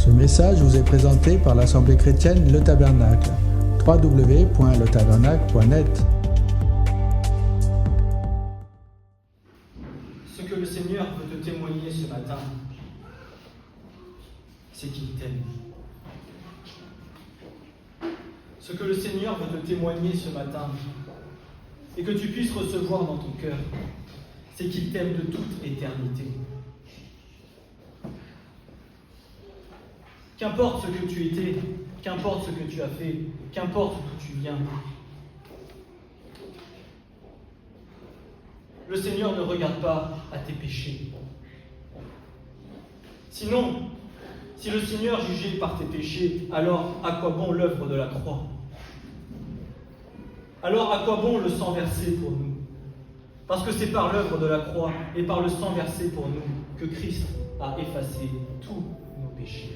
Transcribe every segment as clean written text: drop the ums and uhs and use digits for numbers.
Ce message vous est présenté par l'Assemblée chrétienne Le Tabernacle. www.letabernacle.net. Ce que le Seigneur veut te témoigner ce matin, c'est qu'il t'aime. Ce que le Seigneur veut te témoigner ce matin, et que tu puisses recevoir dans ton cœur, c'est qu'il t'aime de toute éternité. Qu'importe ce que tu étais, qu'importe ce que tu as fait, qu'importe d'où tu viens, le Seigneur ne regarde pas à tes péchés. Sinon, si le Seigneur jugeait par tes péchés, alors à quoi bon l'œuvre de la croix? Alors à quoi bon le sang versé pour nous? Parce que c'est par l'œuvre de la croix et par le sang versé pour nous que Christ a effacé tous nos péchés.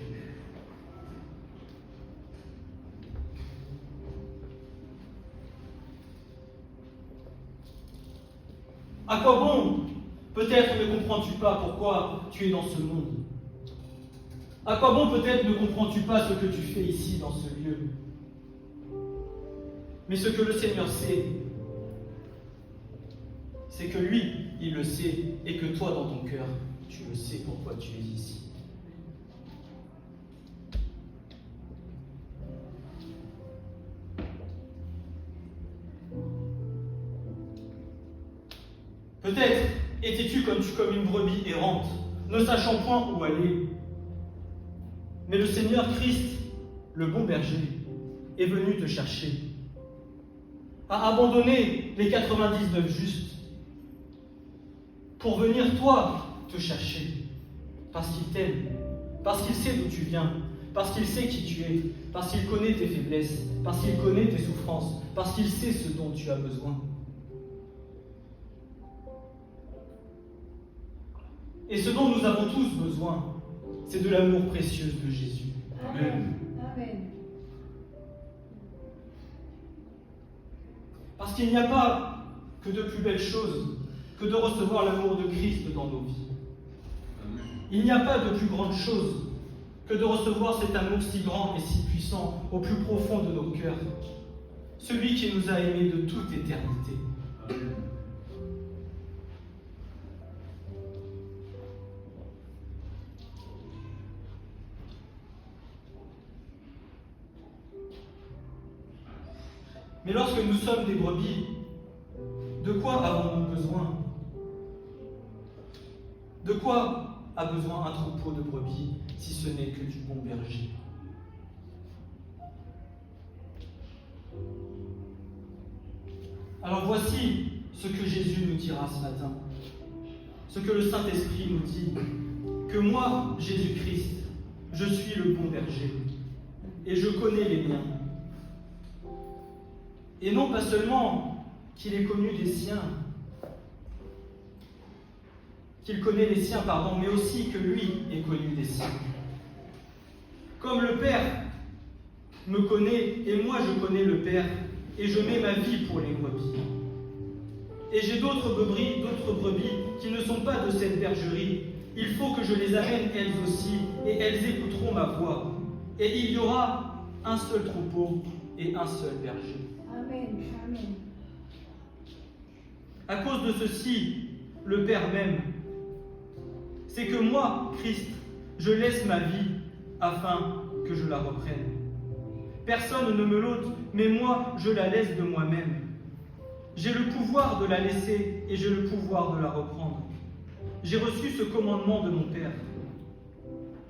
À quoi bon? Peut-être ne comprends-tu pas pourquoi tu es dans ce monde. À quoi bon peut-être ne comprends-tu pas ce que tu fais ici dans ce lieu. Mais ce que le Seigneur sait, c'est que lui, il le sait, et que toi, dans ton cœur, tu le sais pourquoi tu es ici. Peut-être étais-tu comme une brebis errante, ne sachant point où aller. Mais le Seigneur Christ, le bon berger, est venu te chercher, a abandonné les 99 justes pour venir toi te chercher, parce qu'il t'aime, parce qu'il sait d'où tu viens, parce qu'il sait qui tu es, parce qu'il connaît tes faiblesses, parce qu'il connaît tes souffrances, parce qu'il sait ce dont tu as besoin. Et ce dont nous avons tous besoin, c'est de l'amour précieux de Jésus. Amen. Amen. Parce qu'il n'y a pas que de plus belles choses que de recevoir l'amour de Christ dans nos vies. Il n'y a pas de plus grande chose que de recevoir cet amour si grand et si puissant au plus profond de nos cœurs. Celui qui nous a aimés de toute éternité. Amen. Mais lorsque nous sommes des brebis, de quoi avons-nous besoin? De quoi a besoin un troupeau de brebis, si ce n'est que du bon berger? Alors voici ce que Jésus nous dira ce matin, ce que le Saint-Esprit nous dit, que moi, Jésus-Christ, je suis le bon berger, et je connais les miens. Et non pas seulement qu'il ait connu des siens, qu'il connaît les siens, mais aussi que lui ait connu des siens. Comme le Père me connaît, et moi je connais le Père, et je mets ma vie pour les brebis. Et j'ai d'autres brebis qui ne sont pas de cette bergerie. Il faut que je les amène elles aussi, et elles écouteront ma voix. Et il y aura un seul troupeau et un seul berger. Amen. Amen. À cause de ceci, le Père m'aime. C'est que moi, Christ, je laisse ma vie afin que je la reprenne. Personne ne me l'ôte, mais moi, je la laisse de moi-même. J'ai le pouvoir de la laisser et j'ai le pouvoir de la reprendre. J'ai reçu ce commandement de mon Père.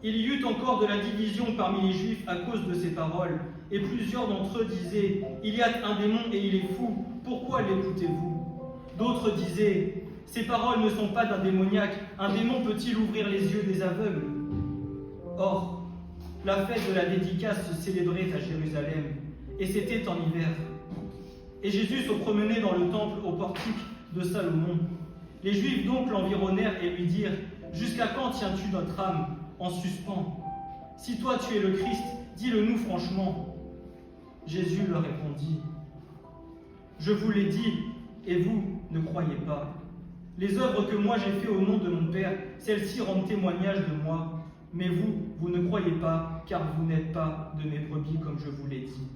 Il y eut encore de la division parmi les Juifs à cause de ces paroles, et plusieurs d'entre eux disaient « Il y a un démon et il est fou, pourquoi l'écoutez-vous » D'autres disaient « Ces paroles ne sont pas d'un démoniaque, un démon peut-il ouvrir les yeux des aveugles ?» Or, la fête de la dédicace se célébrait à Jérusalem, et c'était en hiver. Et Jésus se promenait dans le temple au portique de Salomon. Les Juifs donc l'environnèrent et lui dirent « Jusqu'à quand tiens-tu notre âme en suspens? Si toi tu es le Christ, dis-le-nous franchement. » Jésus leur répondit « Je vous l'ai dit, et vous ne croyez pas. Les œuvres que moi j'ai faites au nom de mon Père, celles-ci rendent témoignage de moi, Mais vous, vous ne croyez pas, car vous n'êtes pas de mes brebis, comme je vous l'ai dit.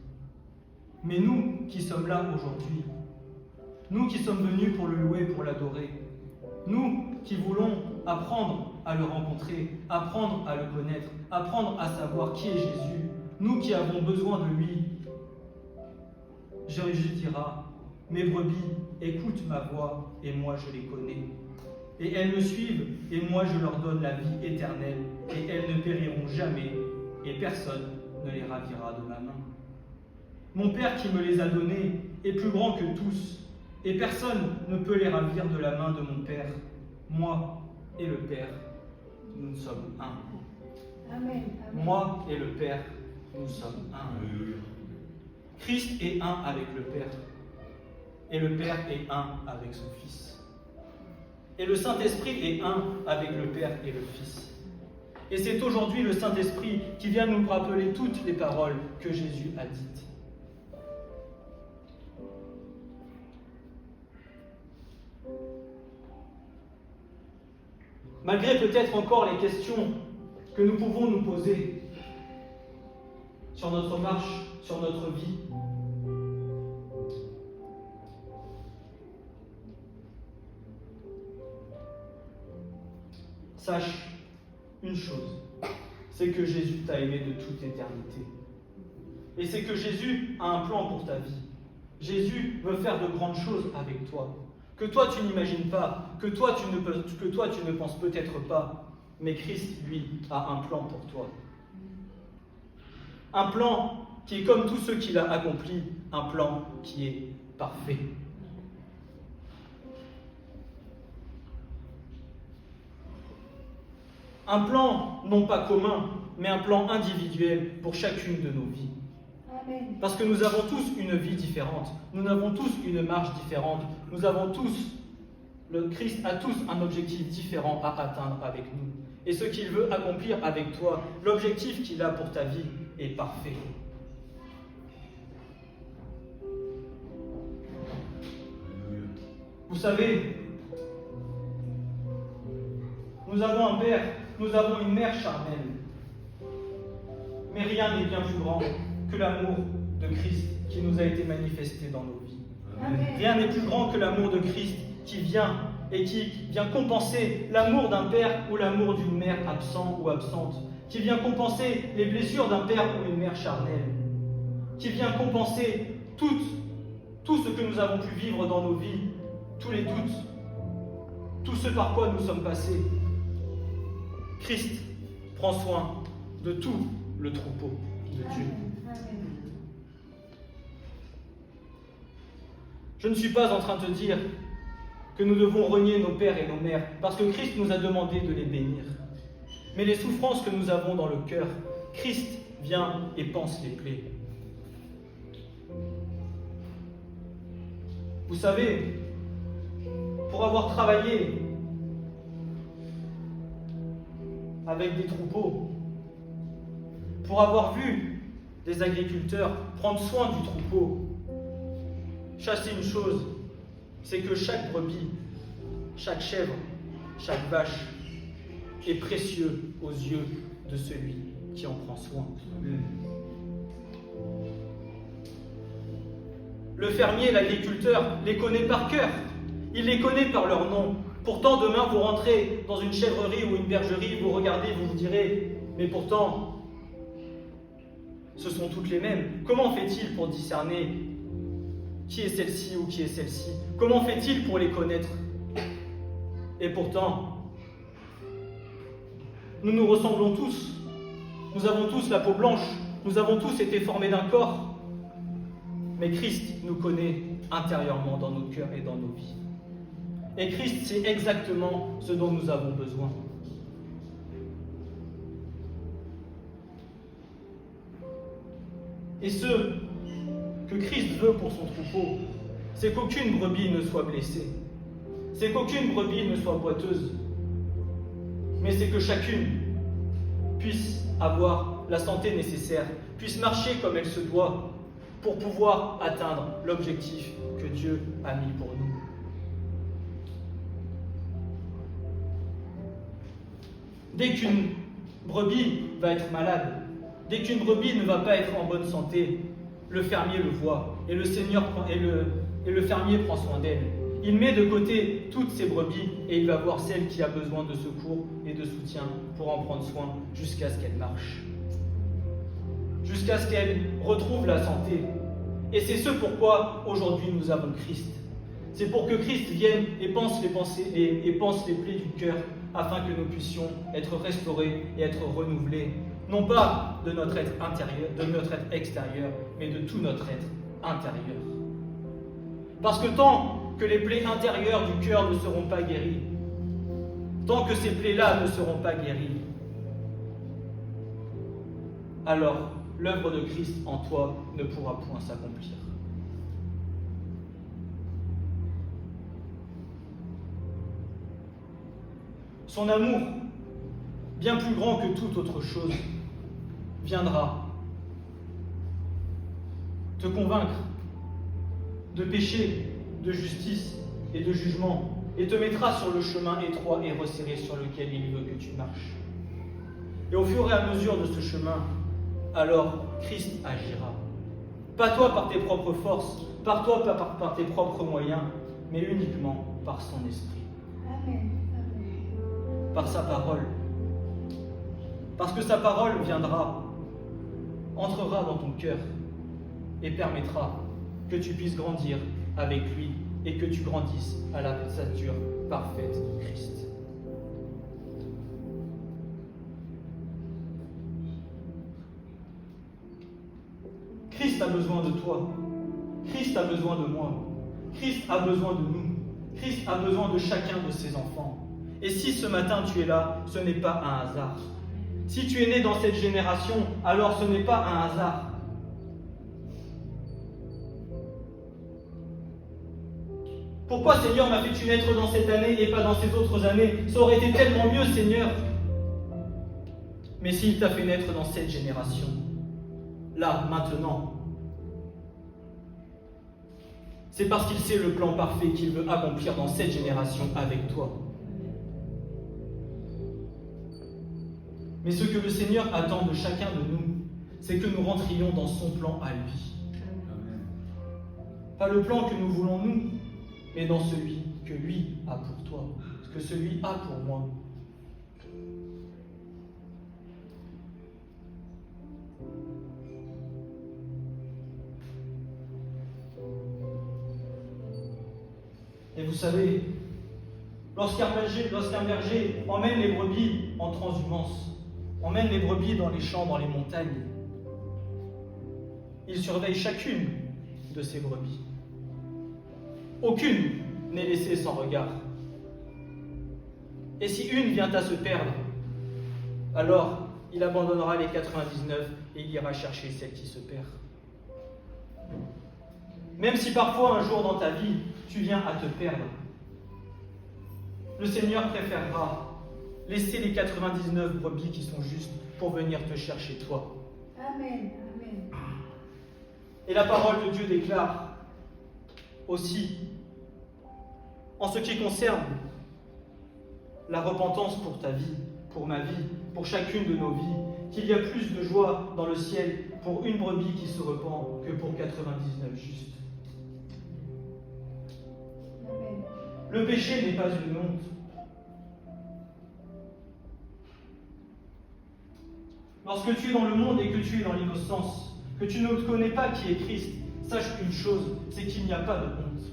Mais nous qui sommes là aujourd'hui, nous qui sommes venus pour le louer, pour l'adorer, nous qui voulons apprendre à le rencontrer, apprendre à le connaître, apprendre à savoir qui est Jésus, nous qui avons besoin de lui, Jésus dira, mes brebis écoutent ma voix et moi je les connais. Et elles me suivent et moi je leur donne la vie éternelle et elles ne périront jamais et personne ne les ravira de ma main. Mon Père qui me les a donnés est plus grand que tous et personne ne peut les ravir de la main de mon Père. Moi et le Père, nous sommes un. Amen. Amen. Moi et le Père, nous sommes un. Christ est un avec le Père et le Père est un avec son Fils. Et le Saint-Esprit est un avec le Père et le Fils. Et c'est aujourd'hui le Saint-Esprit qui vient nous rappeler toutes les paroles que Jésus a dites. Malgré peut-être encore les questions que nous pouvons nous poser sur notre marche, sur notre vie, sache une chose, c'est que Jésus t'a aimé de toute éternité. Et c'est que Jésus a un plan pour ta vie. Jésus veut faire de grandes choses avec toi, que toi tu n'imagines pas, que toi tu ne penses peut-être pas, mais Christ, lui, a un plan pour toi. Un plan qui est comme tous ceux qu'il a accomplis, un plan qui est parfait. Un plan non pas commun, mais un plan individuel pour chacune de nos vies. Amen. Parce que nous avons tous une vie différente, nous avons tous une marche différente, nous avons tous, le Christ a tous un objectif différent à atteindre avec nous. Et ce qu'il veut accomplir avec toi, l'objectif qu'il a pour ta vie est parfait. Vous savez, nous avons un Père, nous avons une mère charnelle. Mais rien n'est bien plus grand que l'amour de Christ qui nous a été manifesté dans nos vies. Amen. Rien n'est plus grand que l'amour de Christ qui vient et qui vient compenser l'amour d'un père ou l'amour d'une mère absent ou absente, qui vient compenser les blessures d'un père ou une mère charnelle, qui vient compenser tout ce que nous avons pu vivre dans nos vies, tous les doutes, tout ce par quoi nous sommes passés. Christ prend soin de tout le troupeau de Dieu. Amen. Je ne suis pas en train de te dire que nous devons renier nos pères et nos mères, parce que Christ nous a demandé de les bénir. Mais les souffrances que nous avons dans le cœur, Christ vient et panse les plaies. Vous savez, pour avoir travaillé avec des troupeaux, pour avoir vu des agriculteurs prendre soin du troupeau, sachez une chose, c'est que chaque brebis, chaque chèvre, chaque vache est précieux aux yeux de celui qui en prend soin. Le fermier, l'agriculteur, les connaît par cœur. Il les connaît par leur nom. Pourtant, demain, vous rentrez dans une chèvrerie ou une bergerie, vous regardez, vous vous direz, mais pourtant, ce sont toutes les mêmes. Comment fait-il pour discerner qui est celle-ci ou qui est celle-ci? Comment fait-il pour les connaître? Et pourtant, nous nous ressemblons tous. Nous avons tous la peau blanche. Nous avons tous été formés d'un corps. Mais Christ nous connaît intérieurement dans nos cœurs et dans nos vies. Et Christ sait exactement ce dont nous avons besoin. Et ce que Christ veut pour son troupeau, c'est qu'aucune brebis ne soit blessée. C'est qu'aucune brebis ne soit boiteuse. Mais c'est que chacune puisse avoir la santé nécessaire, puisse marcher comme elle se doit pour pouvoir atteindre l'objectif que Dieu a mis pour nous. Dès qu'une brebis va être malade. Dès qu'une brebis ne va pas être en bonne santé, le fermier le voit et le fermier prend soin d'elle. Il met de côté toutes ses brebis et il va voir celle qui a besoin de secours et de soutien pour en prendre soin jusqu'à ce qu'elle marche, jusqu'à ce qu'elle retrouve la santé. Et c'est ce pourquoi aujourd'hui nous avons Christ. C'est pour que Christ vienne et pense les pensées et pense les plaies du cœur, afin que nous puissions être restaurés et être renouvelés, non pas de notre être intérieur, de notre être extérieur, mais de tout notre être intérieur. Parce que tant que les plaies intérieures du cœur ne seront pas guéries, tant que ces plaies-là ne seront pas guéries, alors l'œuvre de Christ en toi ne pourra point s'accomplir. Son amour, bien plus grand que toute autre chose, viendra te convaincre de péché, de justice et de jugement, et te mettra sur le chemin étroit et resserré sur lequel il veut que tu marches. Et au fur et à mesure de ce chemin, alors Christ agira. Pas toi par tes propres forces, pas toi par tes propres moyens, mais uniquement par son esprit. Amen. Par sa parole. Parce que sa parole viendra, entrera dans ton cœur et permettra que tu puisses grandir avec lui et que tu grandisses à la stature parfaite de Christ. Christ a besoin de toi. Christ a besoin de moi. Christ a besoin de nous. Christ a besoin de chacun de ses enfants. Et si ce matin tu es là, ce n'est pas un hasard. Si tu es né dans cette génération, alors ce n'est pas un hasard. Pourquoi, Seigneur, m'as-tu naître dans cette année et pas dans ces autres années? Ça aurait été tellement mieux, Seigneur. Mais s'il t'a fait naître dans cette génération, là, maintenant, c'est parce qu'il sait le plan parfait qu'il veut accomplir dans cette génération avec toi. Mais ce que le Seigneur attend de chacun de nous, c'est que nous rentrions dans son plan à lui. Pas le plan que nous voulons nous, mais dans celui que lui a pour toi, ce que celui a pour moi. Et vous savez, lorsqu'un berger emmène les brebis en transhumance, emmène les brebis dans les champs, dans les montagnes, il surveille chacune de ces brebis. Aucune n'est laissée sans regard. Et si une vient à se perdre, alors il abandonnera les 99 et il ira chercher celle qui se perd. Même si parfois un jour dans ta vie, tu viens à te perdre, le Seigneur préférera laisser les 99 brebis qui sont justes pour venir te chercher toi. Amen. Amen. Et la parole de Dieu déclare aussi, en ce qui concerne la repentance pour ta vie, pour ma vie, pour chacune de nos vies, qu'il y a plus de joie dans le ciel pour une brebis qui se repent que pour 99 justes. Amen. Le péché n'est pas une honte. Lorsque tu es dans le monde et que tu es dans l'innocence, que tu ne connais pas qui est Christ, sache une chose, c'est qu'il n'y a pas de honte.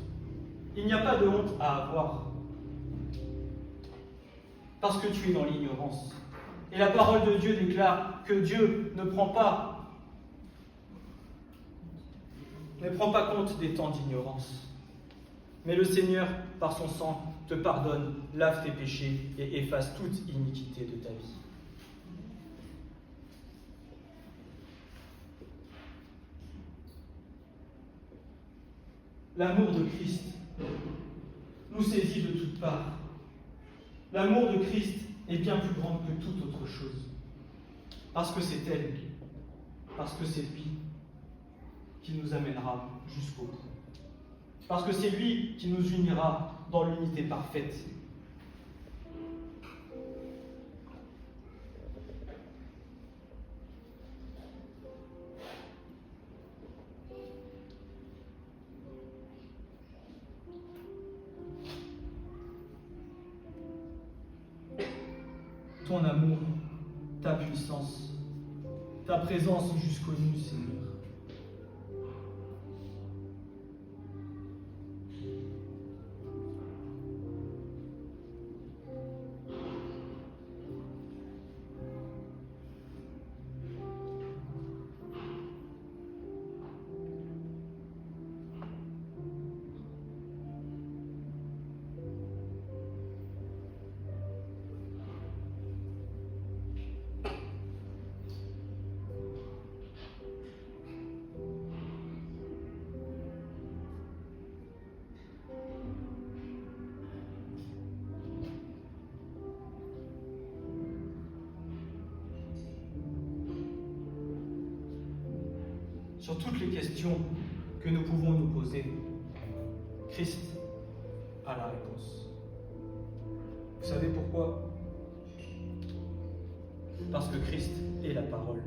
Il n'y a pas de honte à avoir. Parce que tu es dans l'ignorance. Et la parole de Dieu déclare que Dieu ne prend pas compte des temps d'ignorance. Mais le Seigneur, par son sang, te pardonne, lave tes péchés et efface toute iniquité de ta vie. L'amour de Christ nous saisit de toutes parts. L'amour de Christ est bien plus grand que toute autre chose. Parce que c'est elle, parce que c'est lui qui nous amènera jusqu'au bout. Parce que c'est lui qui nous unira dans l'unité parfaite. amour, ta puissance, ta présence jusqu'aux nues, Seigneur. Sur toutes les questions que nous pouvons nous poser, Christ a la réponse. Vous savez pourquoi? Parce que Christ est la parole.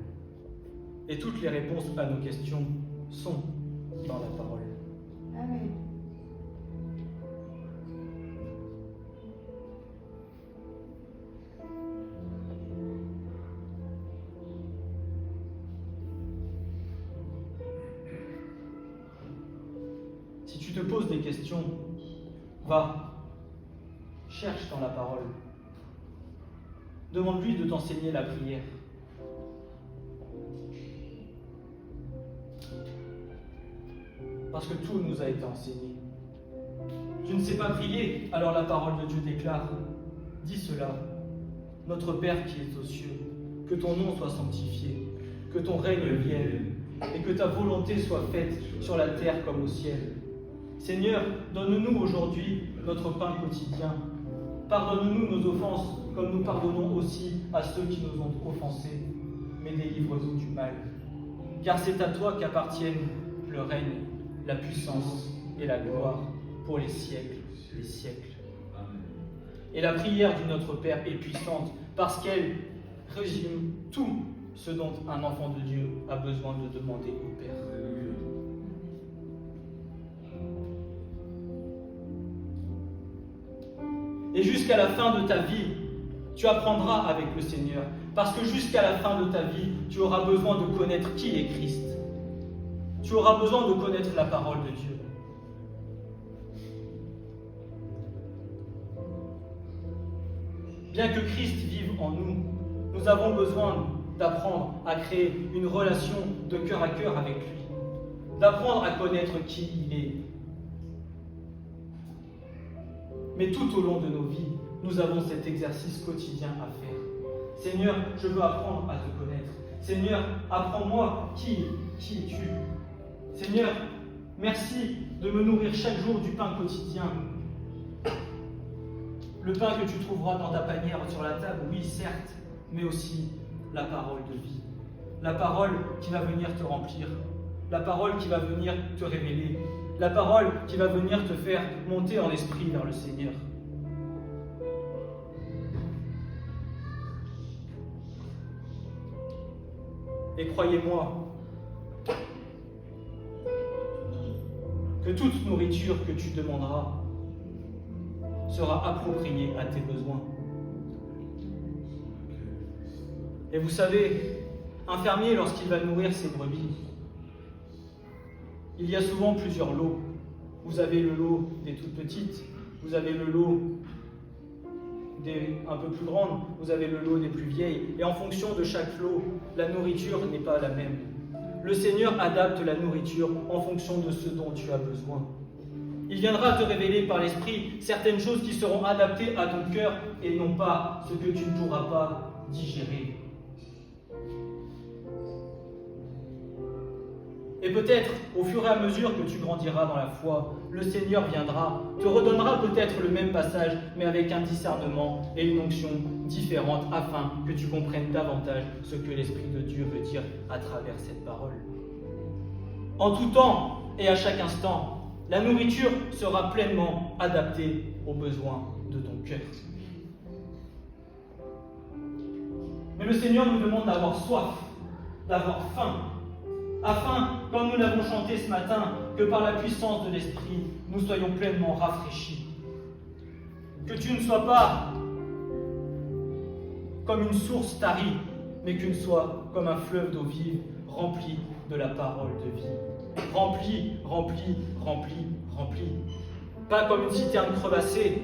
Et toutes les réponses à nos questions sont dans la parole. Amen. Si tu te poses des questions, va, cherche dans la parole. Demande-lui de t'enseigner la prière. Parce que tout nous a été enseigné. Tu ne sais pas prier, alors la parole de Dieu déclare, dis cela, notre Père qui est aux cieux, que ton nom soit sanctifié, que ton règne vienne, et que ta volonté soit faite sur la terre comme au ciel. Seigneur, donne-nous aujourd'hui notre pain quotidien. Pardonne-nous nos offenses, comme nous pardonnons aussi à ceux qui nous ont offensés, mais délivre-nous du mal. Car c'est à toi qu'appartiennent le règne, la puissance et la gloire pour les siècles des siècles. Et la prière du Notre Père est puissante parce qu'elle résume tout ce dont un enfant de Dieu a besoin de demander au Père. Et jusqu'à la fin de ta vie, tu apprendras avec le Seigneur. Parce que jusqu'à la fin de ta vie, tu auras besoin de connaître qui est Christ. Tu auras besoin de connaître la parole de Dieu. Bien que Christ vive en nous, nous avons besoin d'apprendre à créer une relation de cœur à cœur avec lui. D'apprendre à connaître qui il est. Mais tout au long de nos vies, nous avons cet exercice quotidien à faire. Seigneur, je veux apprendre à te connaître. Seigneur, apprends-moi qui es-tu. Seigneur, merci de me nourrir chaque jour du pain quotidien. Le pain que tu trouveras dans ta panière sur la table, oui, certes, mais aussi la parole de vie. La parole qui va venir te remplir. La parole qui va venir te révéler. La parole qui va venir te faire monter en esprit vers le Seigneur. Et croyez-moi, que toute nourriture que tu demanderas sera appropriée à tes besoins. Et vous savez, un fermier, lorsqu'il va nourrir ses brebis, il y a souvent plusieurs lots. Vous avez le lot des toutes petites, vous avez le lot des un peu plus grandes, vous avez le lot des plus vieilles. Et en fonction de chaque lot, la nourriture n'est pas la même. Le Seigneur adapte la nourriture en fonction de ce dont tu as besoin. Il viendra te révéler par l'Esprit certaines choses qui seront adaptées à ton cœur et non pas ce que tu ne pourras pas digérer. Et peut-être, au fur et à mesure que tu grandiras dans la foi, le Seigneur viendra, te redonnera peut-être le même passage, mais avec un discernement et une onction différente, afin que tu comprennes davantage ce que l'Esprit de Dieu veut dire à travers cette parole. En tout temps et à chaque instant, la nourriture sera pleinement adaptée aux besoins de ton cœur. Mais le Seigneur nous demande d'avoir soif, d'avoir faim, afin, comme nous l'avons chanté ce matin, que par la puissance de l'Esprit, nous soyons pleinement rafraîchis. Que tu ne sois pas comme une source tarie, mais qu'une soit comme un fleuve d'eau vive, rempli de la parole de vie. Rempli, rempli, rempli, rempli. Pas comme une citerne crevassée,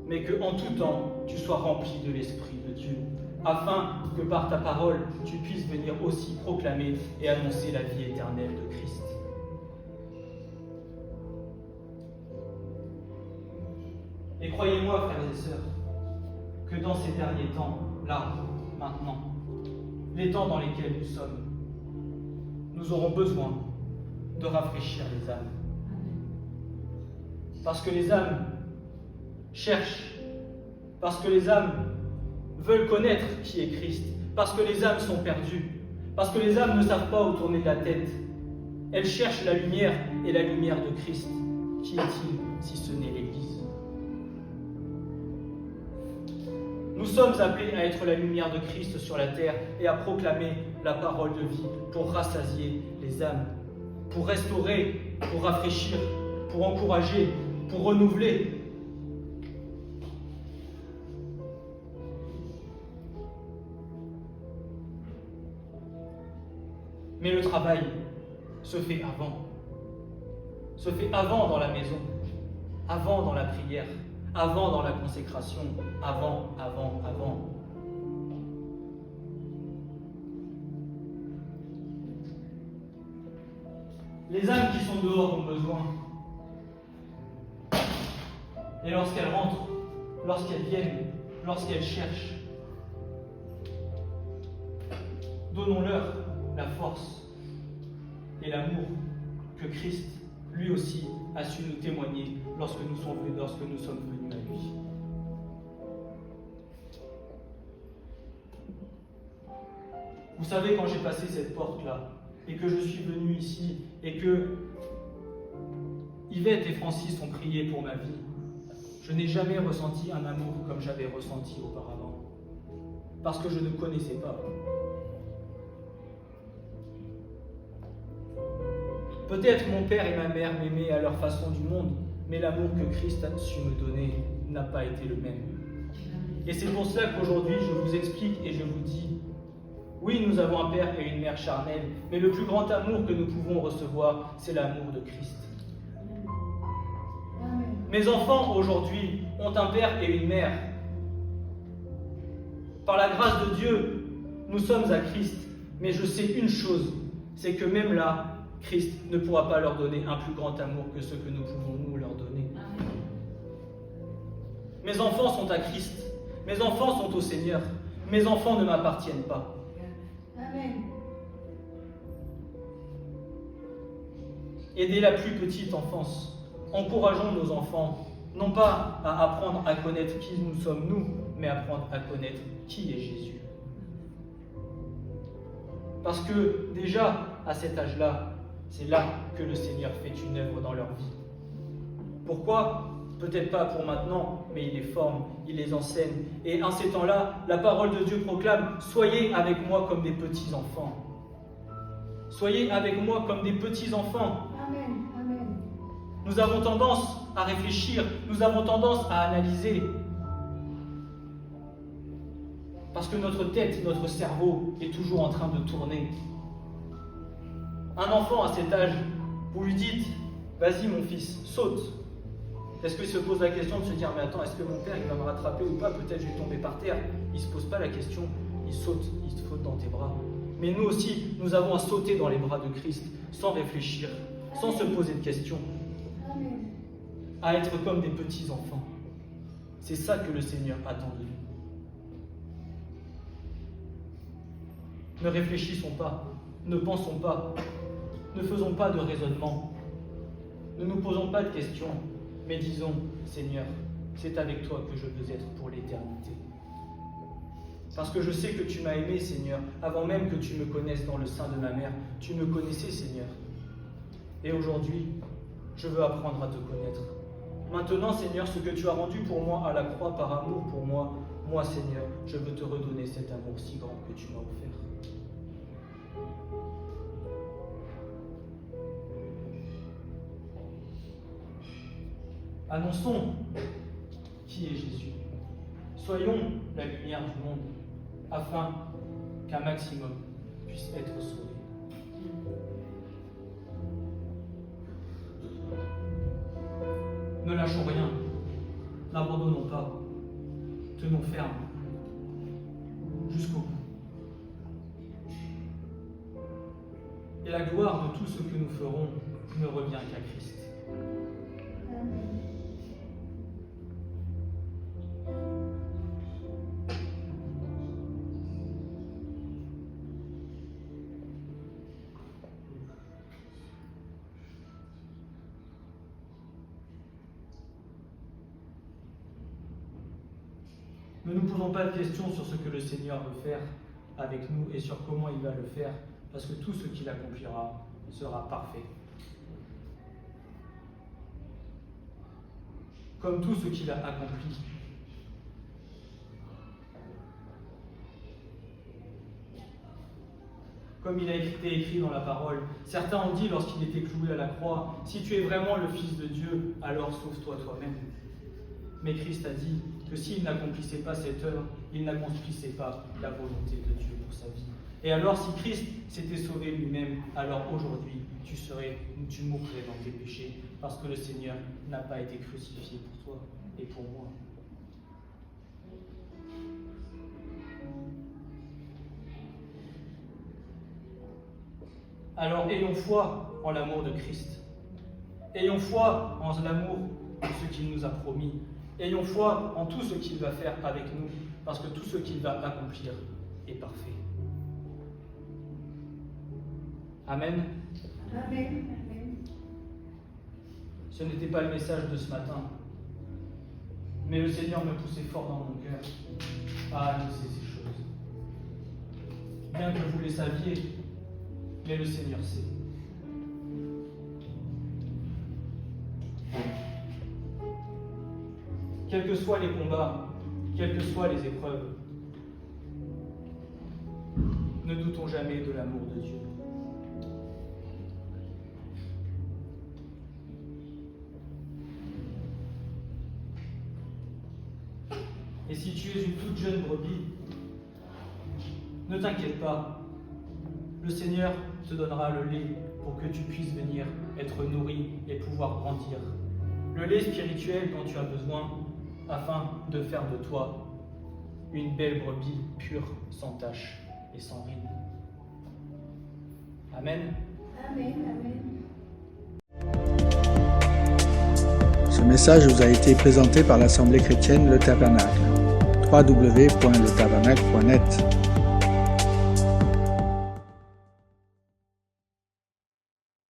mais que en tout temps, tu sois rempli de l'Esprit de Dieu, afin que par ta parole, tu puisses venir aussi proclamer et annoncer la vie éternelle de Christ. Et croyez-moi, frères et sœurs, que dans ces derniers temps, là, maintenant, les temps dans lesquels nous sommes, nous aurons besoin de rafraîchir les âmes. Parce que les âmes cherchent, parce que les âmes veulent connaître qui est Christ, parce que les âmes sont perdues, parce que les âmes ne savent pas où tourner de la tête. Elles cherchent la lumière et la lumière de Christ. Qui est-il si ce n'est l'Église? Nous sommes appelés à être la lumière de Christ sur la terre et à proclamer la parole de vie pour rassasier les âmes, pour restaurer, pour rafraîchir, pour encourager, pour renouveler. Mais le travail se fait avant. Se fait avant dans la maison, avant dans la prière, avant dans la consécration, avant. Les âmes qui sont dehors ont besoin. Et lorsqu'elles rentrent, lorsqu'elles viennent, lorsqu'elles cherchent, donnons-leur la force et l'amour que Christ, lui aussi, a su nous témoigner lorsque nous sommes venus à lui. Vous savez, quand j'ai passé cette porte-là, et que je suis venu ici, et que Yvette et Francis ont prié pour ma vie, je n'ai jamais ressenti un amour comme j'avais ressenti auparavant, parce que je ne connaissais pas. Peut-être mon père et ma mère m'aimaient à leur façon du monde, mais l'amour que Christ a su me donner n'a pas été le même. Et c'est pour cela qu'aujourd'hui, je vous explique et je vous dis, oui, nous avons un père et une mère charnels, mais le plus grand amour que nous pouvons recevoir, c'est l'amour de Christ. Mes enfants, aujourd'hui, ont un père et une mère. Par la grâce de Dieu, nous sommes à Christ, mais je sais une chose, c'est que même là, Christ ne pourra pas leur donner un plus grand amour que ce que nous pouvons nous leur donner. Mes enfants sont à Christ, mes enfants sont au Seigneur, mes enfants ne m'appartiennent pas. Amen. Et dès la plus petite enfance, encourageons nos enfants, non pas à apprendre à connaître qui nous sommes nous, mais à apprendre à connaître qui est Jésus. Parce que déjà, à cet âge-là, c'est là que le Seigneur fait une œuvre dans leur vie. Pourquoi? Peut-être pas pour maintenant, mais il les forme, il les enseigne. Et en ces temps-là, la parole de Dieu proclame « Soyez avec moi comme des petits-enfants ». Soyez avec moi comme des petits-enfants. Amen. Amen. Nous avons tendance à réfléchir, nous avons tendance à analyser. Parce que notre tête, notre cerveau est toujours en train de tourner. Un enfant à cet âge, vous lui dites « Vas-y mon fils, saute ». Est-ce qu'il se pose la question de se dire « Mais attends, est-ce que mon père il va me rattraper ou pas? Peut-être je vais tomber par terre ». Il ne se pose pas la question, il saute dans tes bras. Mais nous aussi, nous avons à sauter dans les bras de Christ, sans réfléchir, sans se poser de questions. Amen. À être comme des petits-enfants. C'est ça que le Seigneur attend de nous. Ne réfléchissons pas, ne pensons pas, ne faisons pas de raisonnement, ne nous posons pas de questions, mais disons, Seigneur, c'est avec toi que je veux être pour l'éternité. Parce que je sais que tu m'as aimé, Seigneur, avant même que tu me connaisses dans le sein de ma mère. Tu me connaissais, Seigneur. Et aujourd'hui, je veux apprendre à te connaître. Maintenant, Seigneur, ce que tu as rendu pour moi à la croix par amour pour moi, moi, Seigneur, je veux te redonner cet amour si grand que tu m'as offert. Annonçons qui est Jésus. Soyons la lumière du monde. afin qu'un maximum puisse être sauvé. Ne lâchons rien, n'abandonnons pas, tenons ferme jusqu'au bout. Et la gloire de tout ce que nous ferons ne revient qu'à Christ. Amen. Ne nous posons pas de questions sur ce que le Seigneur veut faire avec nous et sur comment il va le faire, parce que tout ce qu'il accomplira sera parfait. Comme tout ce qu'il a accompli. Comme il a été écrit dans la parole, certains ont dit lorsqu'il était cloué à la croix, « Si tu es vraiment le Fils de Dieu, alors sauve-toi toi-même. » Mais Christ a dit que s'il n'accomplissait pas cette œuvre, il n'accomplissait pas la volonté de Dieu pour sa vie. Et alors, si Christ s'était sauvé lui-même, alors aujourd'hui, tu mourrais dans tes péchés, parce que le Seigneur n'a pas été crucifié pour toi et pour moi. Alors, ayons foi en l'amour de Christ. Ayons foi en l'amour de ce qu'il nous a promis. Ayons foi en tout ce qu'il va faire avec nous, parce que tout ce qu'il va accomplir est parfait. Amen. Amen. Amen. Ce n'était pas le message de ce matin, mais le Seigneur me poussait fort dans mon cœur à annoncer ces choses. Bien que vous les saviez, mais le Seigneur sait. Quels que soient les combats, quelles que soient les épreuves, ne doutons jamais de l'amour de Dieu. Et si tu es une toute jeune brebis, ne t'inquiète pas, le Seigneur te donnera le lait pour que tu puisses venir être nourri et pouvoir grandir. Le lait spirituel dont tu as besoin afin de faire de toi une belle brebis pure, sans tache et sans ride. Amen. Amen. Amen. Ce message vous a été présenté par l'Assemblée chrétienne Le Tabernacle. www.letabernacle.net